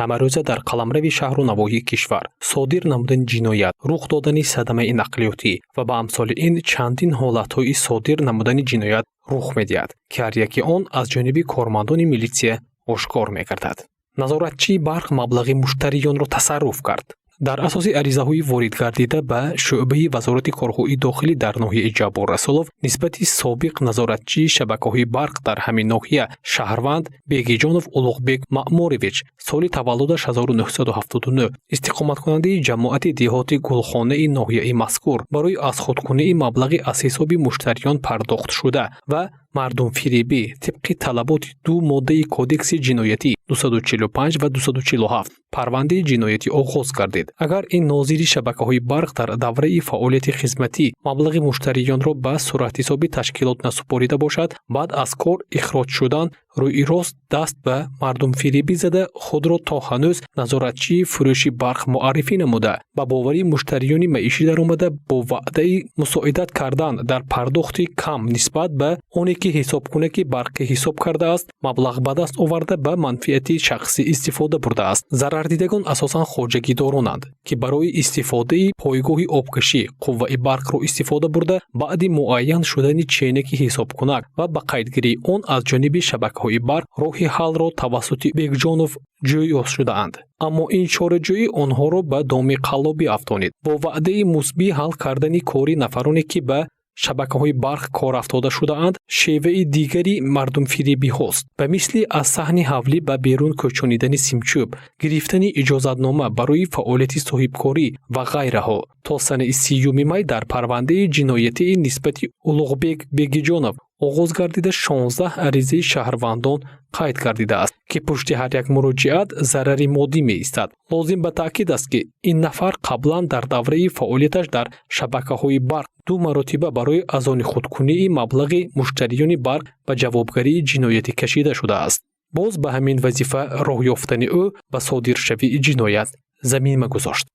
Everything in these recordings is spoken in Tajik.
ҳамарӯза дар қаламрави шаҳру навоҳии кишвар содир намудани ҷиноят, рух додани садамаи нақлиётӣ ва ба амсоли ин чандин ҳолатҳои содир намудани ҷиноят рух медиҳад, ки ҳар яки он аз ҷониби кормандони милитсия ошкор мегардад. Назоратчии барқ маблағи муштариёнро тасарруф кард. дар асоси аризаҳои ворид гардида ба шуъбаи вазорати корҳои дохилӣ дар ноҳияи Ҷаббор Расулов нисбати собиқ назоратчии шабакаҳои барқ дар ҳамин ноҳия Шаҳрванд Бегиҷонов Улуғбек Маъмурович соли таваллудаш 1979 истиқоматкунандаи ҷамоати деҳоти Гулхонаи ноҳияи мазкур барои аз худкунии маблағи аз ҳисоби муштариён пардохтшуда ва мардумфиребӣ тибқи талаботи ду моддаи Кодекси ҷиноятӣ 245 ва 247 парвандаи ҷиноятӣ оғоз гардид. Агар ин нозири шабакаҳои барқ дар давраи фаъолияти хизматӣ маблағи муштариёнро ба суръатҳисоби ташкилот насупорида бошад, баъд аз кор ихроҷ шудан рӯи рост даст ба мардумфиребӣ зада худро то ҳанӯз назоратчии фурӯши барқ муаррифӣ намуда ба бовари муштариёни маишӣ даромада бо ваъдаи мусоидат кардан дар пардохти кам нисбат ба оне ки ҳисобкунаки барқӣ ҳисоб кардааст маблағ ба даст оварда ба манфиати шахсӣ истифода бурдааст. Зарардидагон асосан хоҷагидоронанд, ки барои истифодаи пойгоҳи обкашӣ қувваи барқро истифода бурда баъди муайян шудани ченаки ҳисобкунак ва ба қайдгирии он аз ҷониби шабакаҳои барқ роҳи ҳаллро тавассути Бекҷонов ҷӯй шудаанд. Аммо ин чораҷӯӣ онҳоро ба доми қаллобӣ афтонид. Бо ваъдаи мусбӣ ҳал кардани кори нафароне ки ба шабакаҳои барқ кор афтода шудаанд, шеваи дигари мардумфиребиҳост. Ба мисли аз саҳни ҳавлӣ ба берун кӯчонидани симчӯб, гирифтани иҷозатнома барои фаъолияти соҳибкорӣ ва ғайраҳо. То санаи 30 май дар парвандаи ҷиноятии нисбати Улуғбек Бегиҷонов оғоз гардида 16 аризаи шаҳрвандон қайд гардидааст, ки пушти ҳар як муроҷиат зарари моддӣ меистад. Лозим ба таъкид аст, ки ин нафар қаблан дар давраи фаъолияташ дар шабакаҳои барқ ду маротиба барои азони худкунии маблағи муштариёни барқ ба ҷавобгарии ҷиноятӣ кашида шудааст. Боз ба ҳамин вазифа роҳ ёфтани ӯ ба содиршавии ҷиноят замина гузошт.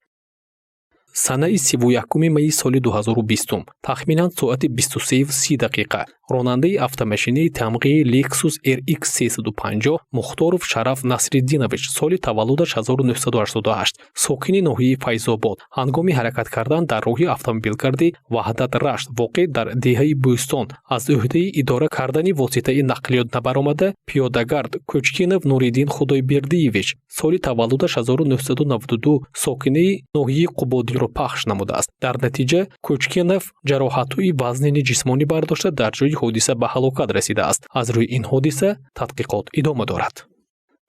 Санаи 31 майи соли 2020 тахминан соати 23:30 ронандаи автомашинаи тамғии Lexus RX 350 Мухторов Шараф Насриддинович соли таваллудаш 1988 сокини ноҳияи Файзобод ҳангоми ҳаракат кардан дар роҳи автомобилгарди Ваҳдат Рашт воқеъ дар деҳаи Бӯстон аз ӯҳдаи идора кардани воситаи нақлиёт набаромада пиёдагард Кӯчкинов Нуриддин Худойбердиевич соли таваллудаш 1992 сокинаи ноҳияи Қубодилро пахш намудааст. Дар натиҷа Кӯчкинов ҷароҳатҳои вазнини ҷисмонӣ бардошта дар ҷои ҳодиса ба ҳалокат расидааст. Аз рӯи ин ҳодиса тадқиқот идома дорад.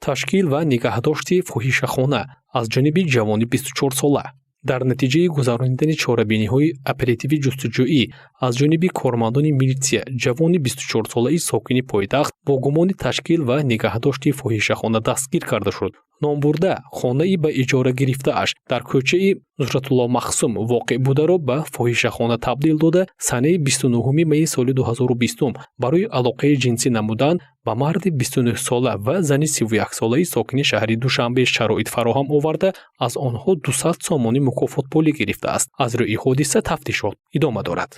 Ташкил ва нигаҳдошти фоҳишахона аз ҷониби ҷавони 24 сола. Дар натиҷаи гузаронидани чорабиниҳои оперативи ҷустуҷӯӣ аз ҷониби кормандони милитсия ҷавони 24 солаи сокини пойтахт бо гумони ташкил ва нигаҳдошти фоҳишахона дастгир карда шуд. Номбурда хонаи ба иҷора гирифтааш дар кӯчаи Нусратулло Махсум воқеъ бударо ба фоҳишахона табдил дода санаи 29 майи соли 2020 барои алоқаи ҷинсӣ намудан ба марди 29 сола ва зани 31 солаи сокини шаҳри Душанбе шароит фароҳам оварда аз онҳо 200 сомони мукофот пулӣ гирифтааст. Аз рӯи ҳодиса тафтишот идома дорад.